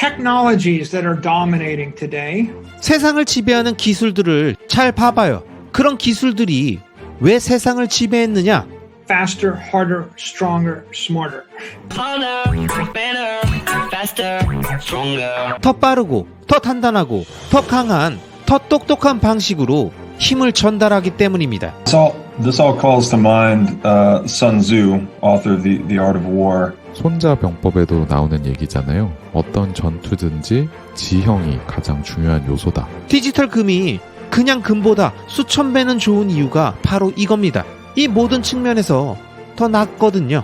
technologies that are dominating today. 세상을 지배하는 기술들을 잘 봐봐요. 그런 기술들이 왜 세상을 지배했느냐? Faster, harder, stronger, smarter. Harder, better, faster, stronger. 더 빠르고 더 단단하고 더 강한 더 똑똑한 방식으로 힘을 전달하기 때문입니다. This all calls to mind Sun Tzu, author of The Art of War. 손자병법에도 나오는 얘기잖아요. 어떤 전투든지 지형이 가장 중요한 요소다. 디지털 금이 그냥 금보다 수천 배는 좋은 이유가 바로 이겁니다. 이 모든 측면에서 더 낫거든요.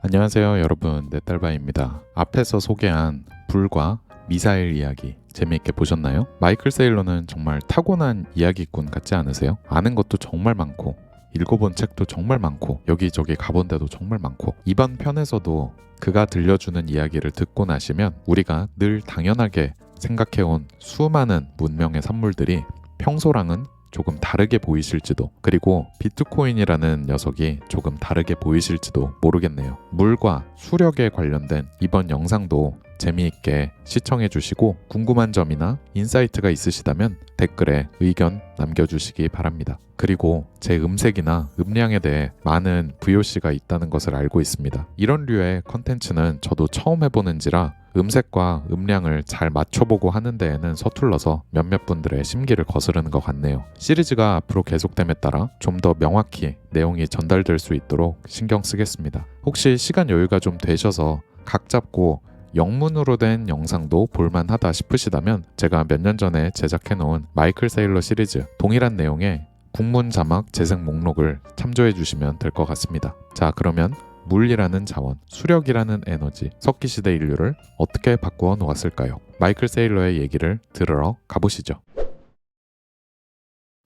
안녕하세요 여러분, 넷달바입니다. 앞에서 소개한 불과 미사일 이야기 재미있게 보셨나요? 마이클 세일러는 정말 타고난 이야기꾼 같지 않으세요? 아는 것도 정말 많고 읽어본 책도 정말 많고 여기저기 가본 데도 정말 많고 이번 편에서도 그가 들려주는 이야기를 듣고 나시면 우리가 늘 당연하게 생각해온 수많은 문명의 산물들이 평소랑은 조금 다르게 보이실지도, 그리고 비트코인이라는 녀석이 조금 다르게 보이실지도 모르겠네요. 물과 수력에 관련된 이번 영상도 재미있게 시청해 주시고 궁금한 점이나 인사이트가 있으시다면 댓글에 의견 남겨주시기 바랍니다. 그리고 제 음색이나 음량에 대해 많은 VOC가 있다는 것을 알고 있습니다. 이런 류의 컨텐츠는 저도 처음 해보는지라 음색과 음량을 잘 맞춰보고 하는 데에는 서툴러서 몇몇 분들의 심기를 거스르는 것 같네요. 시리즈가 앞으로 계속됨에 따라 좀 더 명확히 내용이 전달될 수 있도록 신경 쓰겠습니다. 혹시 시간 여유가 좀 되셔서 각 잡고 영문으로 된 영상도 볼만하다 싶으시다면 제가 몇 년 전에 제작해놓은 마이클 세일러 시리즈 동일한 내용의 국문 자막 재생 목록을 참조해 주시면 될 것 같습니다. 자, 그러면 물이라는 자원, 수력이라는 에너지, 석기시대 인류를 어떻게 바꾸어 놓았을까요? 마이클 세일러의 얘기를 들으러 가보시죠.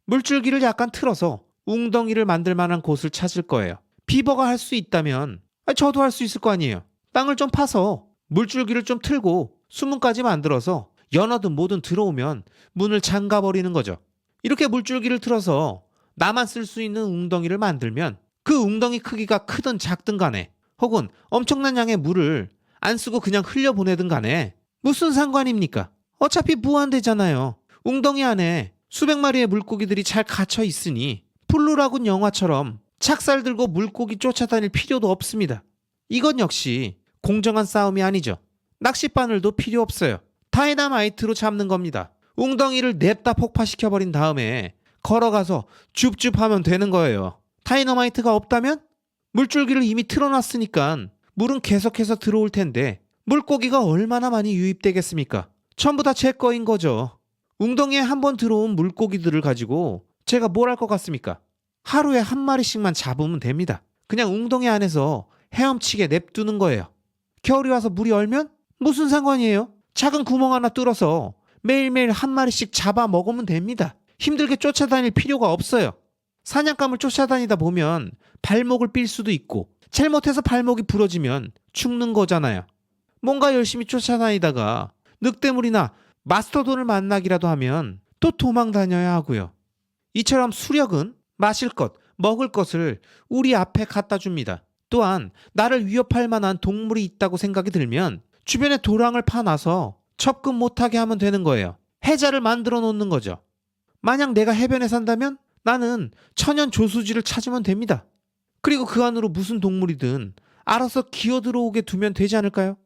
물줄기를 약간 틀어서 웅덩이를 만들 만한 곳을 찾을 거예요. 비버가 할 수 있다면 저도 할 수 있을 거 아니에요. 땅을 좀 파서 물줄기를 좀 틀고 수문까지 만들어서 연어든 뭐든 들어오면 문을 잠가버리는 거죠. 이렇게 물줄기를 틀어서 나만 쓸 수 있는 웅덩이를 만들면 그 웅덩이 크기가 크든 작든 간에, 혹은 엄청난 양의 물을 안 쓰고 그냥 흘려보내든 간에 무슨 상관입니까? 어차피 무한대잖아요. 웅덩이 안에 수백 마리의 물고기들이 잘 갇혀 있으니 블루라군 영화처럼 착살 들고 물고기 쫓아다닐 필요도 없습니다. 이건 역시 공정한 싸움이 아니죠. 낚싯바늘도 필요 없어요. 다이너마이트로 잡는 겁니다. 웅덩이를 냅다 폭파시켜버린 다음에 걸어가서 줍줍하면 되는 거예요. 다이너마이트가 없다면 물줄기를 이미 틀어놨으니까 물은 계속해서 들어올 텐데 물고기가 얼마나 많이 유입되겠습니까? 전부 다 제 거인 거죠. 웅덩이에 한번 들어온 물고기들을 가지고 제가 뭘 할 것 같습니까? 하루에 한 마리씩만 잡으면 됩니다. 그냥 웅덩이 안에서 헤엄치게 냅두는 거예요. 겨울이 와서 물이 얼면 무슨 상관이에요? 작은 구멍 하나 뚫어서 매일매일 한 마리씩 잡아 먹으면 됩니다. 힘들게 쫓아다닐 필요가 없어요. 사냥감을 쫓아다니다 보면 발목을 삘 수도 있고 잘못해서 발목이 부러지면 죽는 거잖아요. 뭔가 열심히 쫓아다니다가 늑대물이나 마스터돈을 만나기라도 하면 또 도망 다녀야 하고요. 이처럼 수력은 마실 것, 먹을 것을 우리 앞에 갖다 줍니다. 또한 나를 위협할 만한 동물이 있다고 생각이 들면 주변에 도랑을 파놔서 접근 못하게 하면 되는 거예요. 해자를 만들어 놓는 거죠. 만약 내가 해변에 산다면 나는 천연 조수지를 찾으면 됩니다. 그리고 그 안으로 무슨 동물이든 알아서 기어들어오게 두면 되지 않을까요?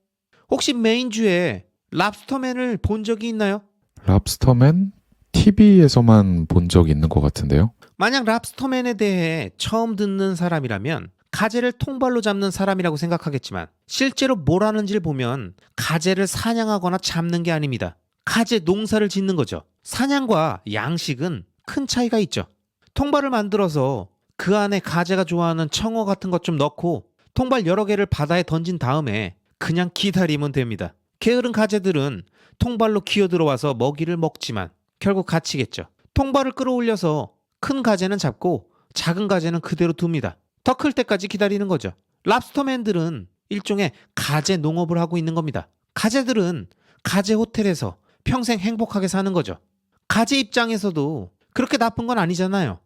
혹시 메인주에 랍스터맨을 본 적이 있나요? 랍스터맨? TV에서만 본 적 있는 것 같은데요. 만약 랍스터맨에 대해 처음 듣는 사람이라면 가재를 통발로 잡는 사람이라고 생각하겠지만 실제로 뭘 하는지를 보면 가재를 사냥하거나 잡는 게 아닙니다. 가재 농사를 짓는 거죠. 사냥과 양식은 큰 차이가 있죠. 통발을 만들어서 그 안에 가재가 좋아하는 청어 같은 것 좀 넣고 통발 여러 개를 바다에 던진 다음에 그냥 기다리면 됩니다. 게으른 가재들은 통발로 기어들어와서 먹이를 먹지만 결국 갇히겠죠. 통발을 끌어올려서 큰 가재는 잡고 작은 가재는 그대로 둡니다. 더 클 때까지 기다리는 거죠. 랍스터맨들은 일종의 가재 농업을 하고 있는 겁니다. 가재들은 가재 호텔에서 평생 행복하게 사는 거죠. 가재 입장에서도 그렇게 나쁜 건 아니잖아요.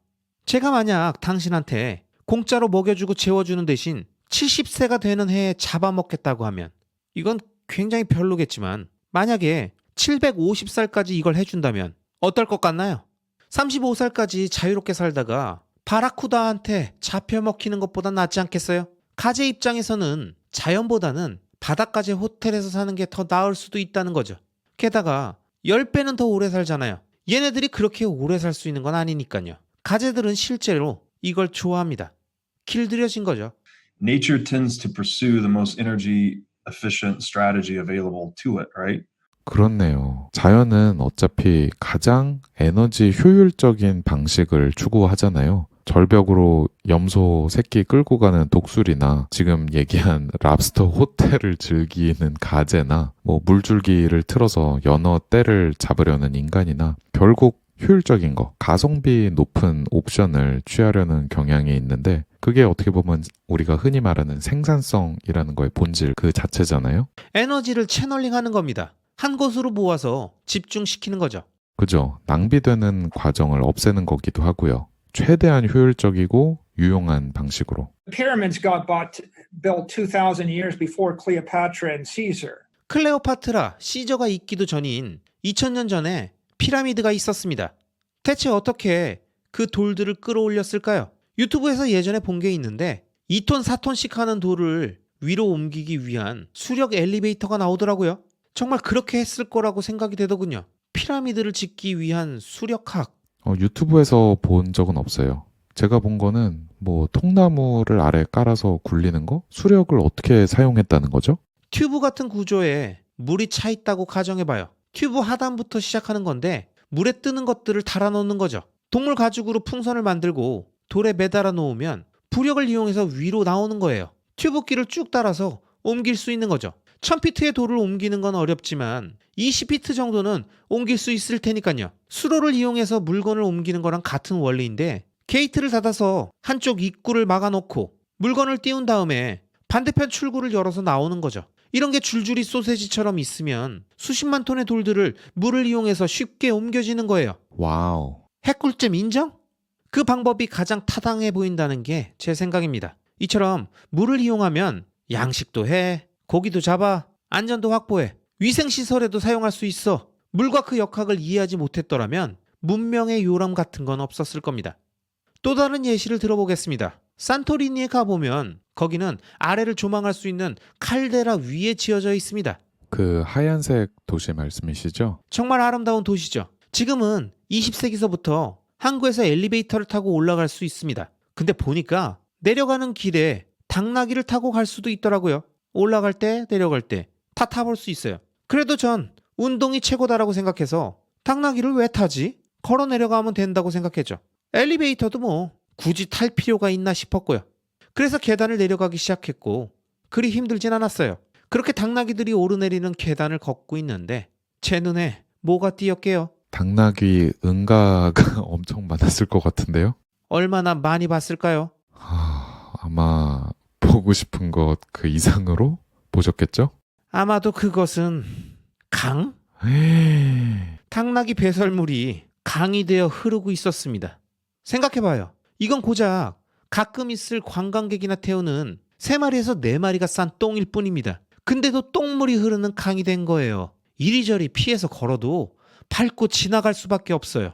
제가 만약 당신한테 공짜로 먹여주고 재워주는 대신 70세가 되는 해에 잡아먹겠다고 하면 이건 굉장히 별로겠지만 만약에 750살까지 이걸 해준다면 어떨 것 같나요? 35살까지 자유롭게 살다가 바라쿠다한테 잡혀먹히는 것보다 낫지 않겠어요? 가재 입장에서는 자연보다는 바닷가재 호텔에서 사는 게 더 나을 수도 있다는 거죠. 게다가 10배는 더 오래 살잖아요. 얘네들이 그렇게 오래 살 수 있는 건 아니니까요. 가재들은 실제로 이걸 좋아합니다. 길들여진 거죠. Nature tends to pursue the most energy efficient strategy available to it, right? 그렇네요. 자연은 어차피 가장 에너지 효율적인 방식을 추구하잖아요. 절벽으로 염소 새끼 끌고 가는 독수리나 지금 얘기한 랍스터 호텔을 즐기는 가재나 뭐 물줄기를 틀어서 연어 떼를 잡으려는 인간이나 결국 효율적인 거, 가성비 높은 옵션을 취하려는 경향이 있는데 그게 어떻게 보면 우리가 흔히 말하는 생산성이라는 거의 본질 그 자체잖아요. 에너지를 채널링하는 겁니다. 한 곳으로 모아서 집중시키는 거죠. 그죠? 낭비되는 과정을 없애는 거기도 하고요. 최대한 효율적이고 유용한 방식으로. The pyramids got built 2,000 years before Cleopatra and Caesar. 클레오파트라, 시저가 있기도 전인 2000년 전에 피라미드가 있었습니다. 대체 어떻게 그 돌들을 끌어올렸을까요? 유튜브에서 예전에 본 게 있는데 2톤, 4톤씩 하는 돌을 위로 옮기기 위한 수력 엘리베이터가 나오더라고요. 정말 그렇게 했을 거라고 생각이 되더군요. 피라미드를 짓기 위한 수력학. 유튜브에서 본 적은 없어요. 제가 본 거는 뭐 통나무를 아래 깔아서 굴리는 거? 수력을 어떻게 사용했다는 거죠? 튜브 같은 구조에 물이 차 있다고 가정해봐요. 튜브 하단부터 시작하는 건데 물에 뜨는 것들을 달아놓는 거죠. 동물 가죽으로 풍선을 만들고 돌에 매달아 놓으면 부력을 이용해서 위로 나오는 거예요. 튜브끼를 쭉 따라서 옮길 수 있는 거죠. 1000피트의 돌을 옮기는 건 어렵지만 20피트 정도는 옮길 수 있을 테니까요. 수로를 이용해서 물건을 옮기는 거랑 같은 원리인데 게이트를 닫아서 한쪽 입구를 막아놓고 물건을 띄운 다음에 반대편 출구를 열어서 나오는 거죠. 이런 게 줄줄이 소세지처럼 있으면 수십만 톤의 돌들을 물을 이용해서 쉽게 옮겨지는 거예요. 와우. 핵꿀잼 인정? 그 방법이 가장 타당해 보인다는 게 제 생각입니다. 이처럼 물을 이용하면 양식도 해, 고기도 잡아, 안전도 확보해, 위생시설에도 사용할 수 있어. 물과 그 역학을 이해하지 못했더라면 문명의 요람 같은 건 없었을 겁니다. 또 다른 예시를 들어보겠습니다. 산토리니에 가보면 거기는 아래를 조망할 수 있는 칼데라 위에 지어져 있습니다. 그 하얀색 도시 말씀이시죠? 정말 아름다운 도시죠. 지금은 20세기서부터 항구에서 엘리베이터를 타고 올라갈 수 있습니다. 근데 보니까 내려가는 길에 당나귀를 타고 갈 수도 있더라고요. 올라갈 때 내려갈 때 다 타볼 수 있어요. 그래도 전 운동이 최고다라고 생각해서 당나귀를 왜 타지? 걸어 내려가면 된다고 생각했죠. 엘리베이터도 뭐 굳이 탈 필요가 있나 싶었고요. 그래서 계단을 내려가기 시작했고 그리 힘들진 않았어요. 그렇게 당나귀들이 오르내리는 계단을 걷고 있는데 제 눈에 뭐가 띄었게요? 당나귀 응가가 엄청 많았을 것 같은데요? 얼마나 많이 봤을까요? 아마 보고 싶은 것 그 이상으로 보셨겠죠? 아마도 그것은 강? 당나귀 배설물이 강이 되어 흐르고 있었습니다. 생각해봐요. 이건 고작 가끔 있을 관광객이나 태우는 3마리에서 4마리가 싼 똥일 뿐입니다. 근데도 똥물이 흐르는 강이 된 거예요. 이리저리 피해서 걸어도 밟고 지나갈 수밖에 없어요.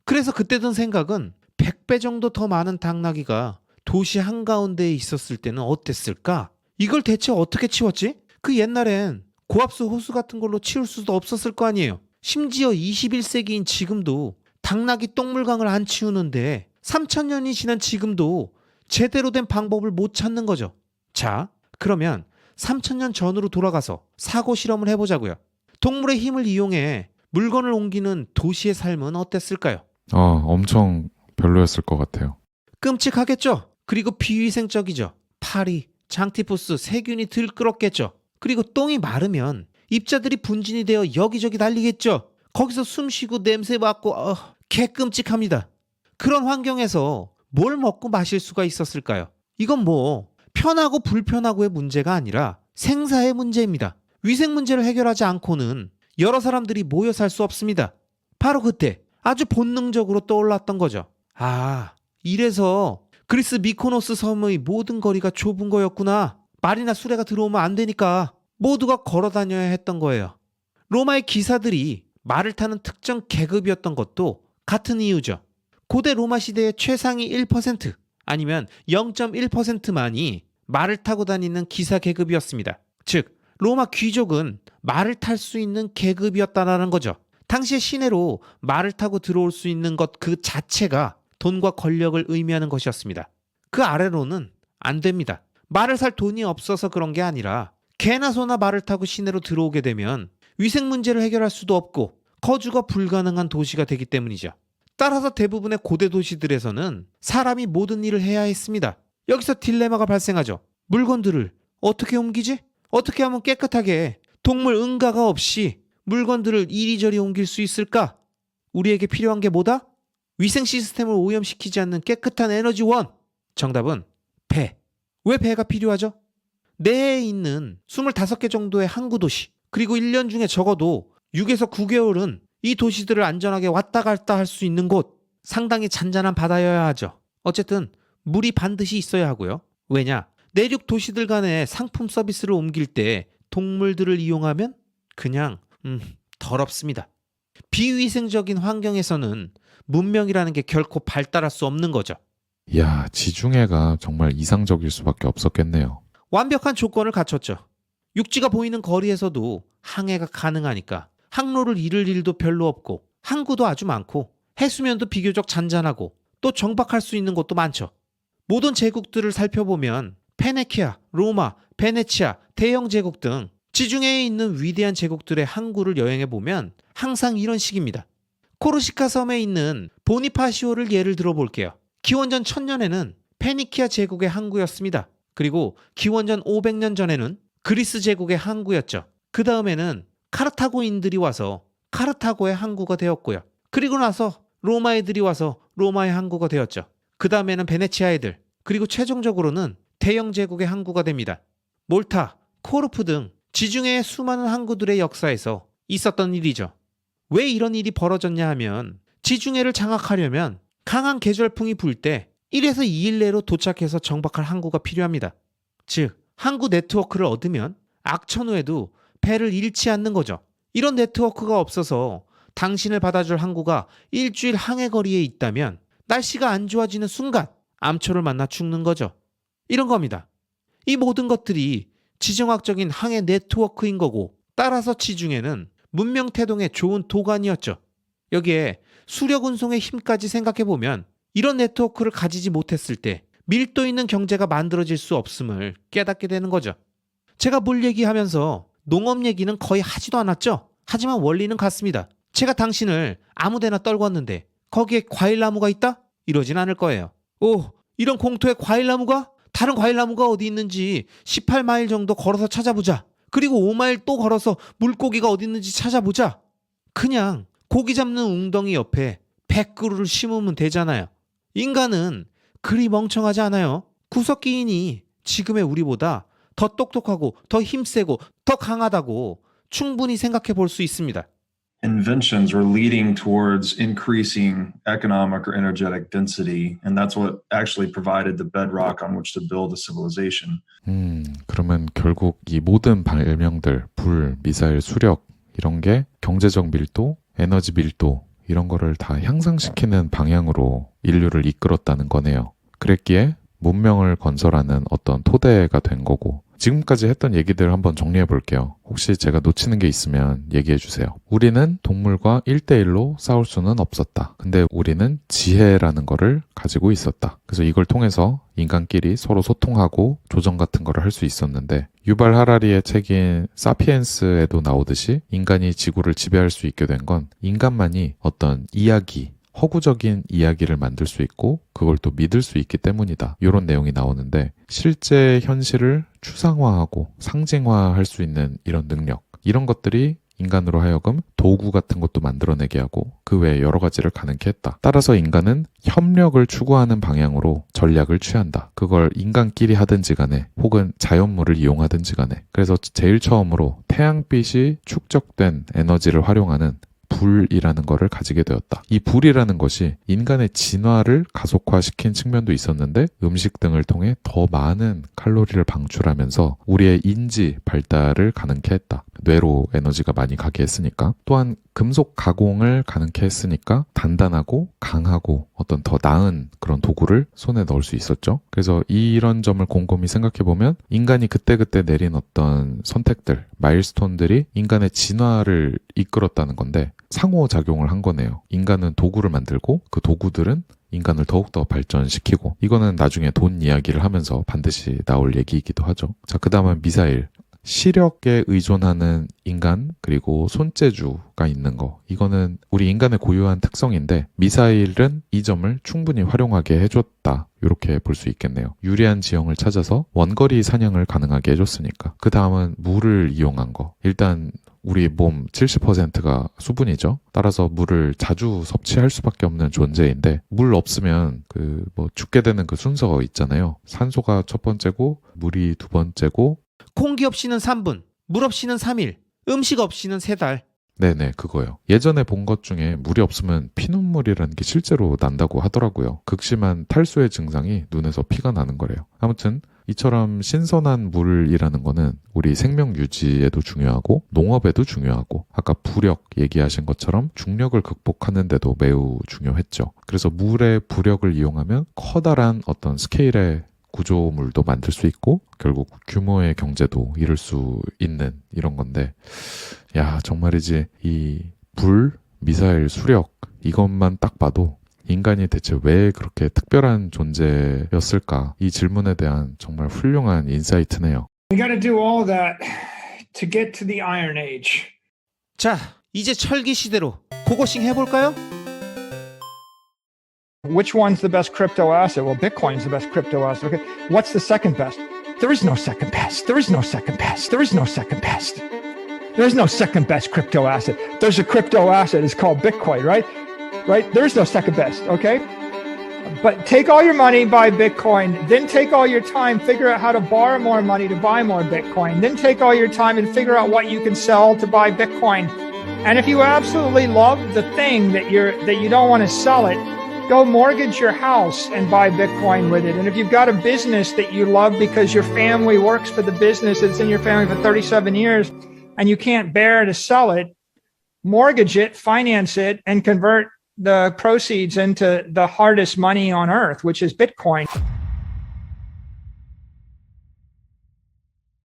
그래서 그때 든 생각은 100배 정도 더 많은 당나귀가 도시 한가운데에 있었을 때는 어땠을까? 이걸 대체 어떻게 치웠지? 그 옛날엔 고압수 호수 같은 걸로 치울 수도 없었을 거 아니에요. 심지어 21세기인 지금도 당나귀 똥물강을 안 치우는데 3000년이 지난 지금도 제대로 된 방법을 못 찾는 거죠. 자, 그러면 3000년 전으로 돌아가서 사고 실험을 해보자고요. 동물의 힘을 이용해 물건을 옮기는 도시의 삶은 어땠을까요? 엄청 별로였을 것 같아요. 끔찍하겠죠? 그리고 비위생적이죠. 파리, 장티푸스, 세균이 들끓었겠죠. 그리고 똥이 마르면 입자들이 분진이 되어 여기저기 날리겠죠. 거기서 숨 쉬고 냄새 맡고 개끔찍합니다. 그런 환경에서 뭘 먹고 마실 수가 있었을까요? 이건 뭐 편하고 불편하고의 문제가 아니라 생사의 문제입니다. 위생 문제를 해결하지 않고는 여러 사람들이 모여 살 수 없습니다. 바로 그때 아주 본능적으로 떠올랐던 거죠. 이래서 그리스 미코노스 섬의 모든 거리가 좁은 거였구나. 말이나 수레가 들어오면 안 되니까 모두가 걸어 다녀야 했던 거예요. 로마의 기사들이 말을 타는 특정 계급이었던 것도 같은 이유죠. 고대 로마 시대의 최상위 1% 아니면 0.1%만이 말을 타고 다니는 기사 계급이었습니다. 즉 로마 귀족은 말을 탈 수 있는 계급이었다라는 거죠. 당시의 시내로 말을 타고 들어올 수 있는 것 그 자체가 돈과 권력을 의미하는 것이었습니다. 그 아래로는 안 됩니다. 말을 살 돈이 없어서 그런 게 아니라 개나 소나 말을 타고 시내로 들어오게 되면 위생 문제를 해결할 수도 없고 거주가 불가능한 도시가 되기 때문이죠. 따라서 대부분의 고대 도시들에서는 사람이 모든 일을 해야 했습니다. 여기서 딜레마가 발생하죠. 물건들을 어떻게 옮기지? 어떻게 하면 깨끗하게 동물 응가가 없이 물건들을 이리저리 옮길 수 있을까? 우리에게 필요한 게 뭐다? 위생 시스템을 오염시키지 않는 깨끗한 에너지원. 정답은 배. 왜 배가 필요하죠? 내에 있는 25개 정도의 항구 도시, 그리고 1년 중에 적어도 6에서 9개월은 이 도시들을 안전하게 왔다 갔다 할 수 있는 곳, 상당히 잔잔한 바다여야 하죠. 어쨌든 물이 반드시 있어야 하고요. 왜냐? 내륙 도시들 간의 상품 서비스를 옮길 때 동물들을 이용하면 그냥 더럽습니다. 비위생적인 환경에서는 문명이라는 게 결코 발달할 수 없는 거죠. 이야, 지중해가 정말 이상적일 수밖에 없었겠네요. 완벽한 조건을 갖췄죠. 육지가 보이는 거리에서도 항해가 가능하니까 항로를 잃을 일도 별로 없고 항구도 아주 많고 해수면도 비교적 잔잔하고 또 정박할 수 있는 곳도 많죠. 모든 제국들을 살펴보면 페네키아, 로마, 베네치아, 대영 제국 등 지중해에 있는 위대한 제국들의 항구를 여행해보면 항상 이런 식입니다. 코르시카 섬에 있는 보니파시오를 예를 들어볼게요. 기원전 1000년에는 페니키아 제국의 항구였습니다. 그리고 기원전 500년 전에는 그리스 제국의 항구였죠. 그 다음에는 카르타고인들이 와서 카르타고의 항구가 되었고요. 그리고 나서 로마 애들이 와서 로마의 항구가 되었죠. 그 다음에는 베네치아 애들, 그리고 최종적으로는 대영 제국의 항구가 됩니다. 몰타, 코르프 등 지중해의 수많은 항구들의 역사에서 있었던 일이죠. 왜 이런 일이 벌어졌냐 하면 지중해를 장악하려면 강한 계절풍이 불 때 1에서 2일 내로 도착해서 정박할 항구가 필요합니다. 즉, 항구 네트워크를 얻으면 악천 후에도 배를 잃지 않는 거죠. 이런 네트워크가 없어서 당신을 받아줄 항구가 일주일 항해 거리에 있다면 날씨가 안 좋아지는 순간 암초를 만나 죽는 거죠. 이런 겁니다. 이 모든 것들이 지정학적인 항해 네트워크인 거고, 따라서 지중해는 문명 태동의 좋은 도가니였죠. 여기에 수력 운송의 힘까지 생각해보면 이런 네트워크를 가지지 못했을 때 밀도 있는 경제가 만들어질 수 없음을 깨닫게 되는 거죠. 제가 물 얘기하면서 농업 얘기는 거의 하지도 않았죠. 하지만 원리는 같습니다. 제가 당신을 아무데나 떨궜는데 거기에 과일나무가 있다? 이러진 않을 거예요. 오, 이런 공터에 과일나무가? 다른 과일나무가 어디 있는지 18마일 정도 걸어서 찾아보자. 그리고 5마일 또 걸어서 물고기가 어디 있는지 찾아보자. 그냥 고기 잡는 웅덩이 옆에 100그루를 심으면 되잖아요. 인간은 그리 멍청하지 않아요. 구석기인이 지금의 우리보다 더 똑똑하고 더 힘세고 더 강하다고 충분히 생각해 볼 수 있습니다. Inventions were leading towards increasing economic or energetic density, and that's what actually provided the bedrock on which to build a civilization. 그러면 결국 이 모든 발명들, 불, 미사일, 수력 이런 게 경제적 밀도, 에너지 밀도 이런 거를 다 향상시키는 방향으로 인류를 이끌었다는 거네요. 그랬기에 문명을 건설하는 어떤 토대가 된 거고, 지금까지 했던 얘기들 한번 정리해 볼게요. 혹시 제가 놓치는 게 있으면 얘기해 주세요. 우리는 동물과 1대1로 싸울 수는 없었다. 근데 우리는 지혜라는 거를 가지고 있었다. 그래서 이걸 통해서 인간끼리 서로 소통하고 조정 같은 거를 할 수 있었는데, 유발 하라리의 책인 사피엔스에도 나오듯이 인간이 지구를 지배할 수 있게 된 건 인간만이 어떤 이야기, 허구적인 이야기를 만들 수 있고 그걸 또 믿을 수 있기 때문이다. 이런 내용이 나오는데, 실제 현실을 추상화하고 상징화할 수 있는 이런 능력, 이런 것들이 인간으로 하여금 도구 같은 것도 만들어내게 하고 그 외에 여러 가지를 가능케 했다. 따라서 인간은 협력을 추구하는 방향으로 전략을 취한다. 그걸 인간끼리 하든지 간에 혹은 자연물을 이용하든지 간에. 그래서 제일 처음으로 태양빛이 축적된 에너지를 활용하는 불이라는 거를 가지게 되었다. 이 불이라는 것이 인간의 진화를 가속화시킨 측면도 있었는데 음식 등을 통해 더 많은 칼로리를 방출하면서 우리의 인지 발달을 가능케 했다. 뇌로 에너지가 많이 가게 했으니까. 또한 금속 가공을 가능케 했으니까 단단하고 강하고 어떤 더 나은 그런 도구를 손에 넣을 수 있었죠. 그래서 이런 점을 곰곰이 생각해보면 인간이 그때그때 내린 어떤 선택들, 마일스톤들이 인간의 진화를 이끌었다는 건데 상호작용을 한 거네요. 인간은 도구를 만들고 그 도구들은 인간을 더욱더 발전시키고, 이거는 나중에 돈 이야기를 하면서 반드시 나올 얘기이기도 하죠. 자, 그 다음은 미사일. 시력에 의존하는 인간, 그리고 손재주가 있는 거. 이거는 우리 인간의 고유한 특성인데 미사일은 이 점을 충분히 활용하게 해줬다. 이렇게 볼 수 있겠네요. 유리한 지형을 찾아서 원거리 사냥을 가능하게 해줬으니까. 그 다음은 물을 이용한 거. 일단 우리 몸 70%가 수분이죠. 따라서 물을 자주 섭취할 수밖에 없는 존재인데 물 없으면 죽게 되는 그 순서 있잖아요. 산소가 첫 번째고 물이 두 번째고 공기 없이는 3분, 물 없이는 3일, 음식 없이는 3달. 네네, 그거요. 예전에 본 것 중에 물이 없으면 피눈물이라는 게 실제로 난다고 하더라고요. 극심한 탈수의 증상이 눈에서 피가 나는 거래요. 아무튼 이처럼 신선한 물이라는 거는 우리 생명 유지에도 중요하고 농업에도 중요하고 아까 부력 얘기하신 것처럼 중력을 극복하는 데도 매우 중요했죠. 그래서 물의 부력을 이용하면 커다란 어떤 스케일의 구조물도 만들 수 있고 결국 규모의 경제도 이룰 수 있는 이런 건데, 야, 정말이지 이 불, 미사일, 수력 이것만 딱 봐도 인간이 대체 왜 그렇게 특별한 존재였을까? 이 질문에 대한 정말 훌륭한 인사이트네요. We got to do all that to get to the Iron Age. 자, 이제 철기 시대로 고고싱 해볼까요? Which one's the best crypto asset? Well, Bitcoin's the best crypto asset. Okay. What's the second best? There is no second best. There is no second best. There is no second best. There's no second best crypto asset. There's a crypto asset. It's called Bitcoin, right? Right? There's no second best. Okay. But take all your money, buy Bitcoin. Then take all your time, figure out how to borrow more money to buy more Bitcoin. Then take all your time and figure out what you can sell to buy Bitcoin. And if you absolutely love the thing that you don't want to sell it, go mortgage your house and buy Bitcoin with it. And if you've got a business that you love because your family works for the business, it's in your family for 37 years, and you can't bear to sell it, mortgage it, finance it, and convert the proceeds into the hardest money on earth, which is Bitcoin.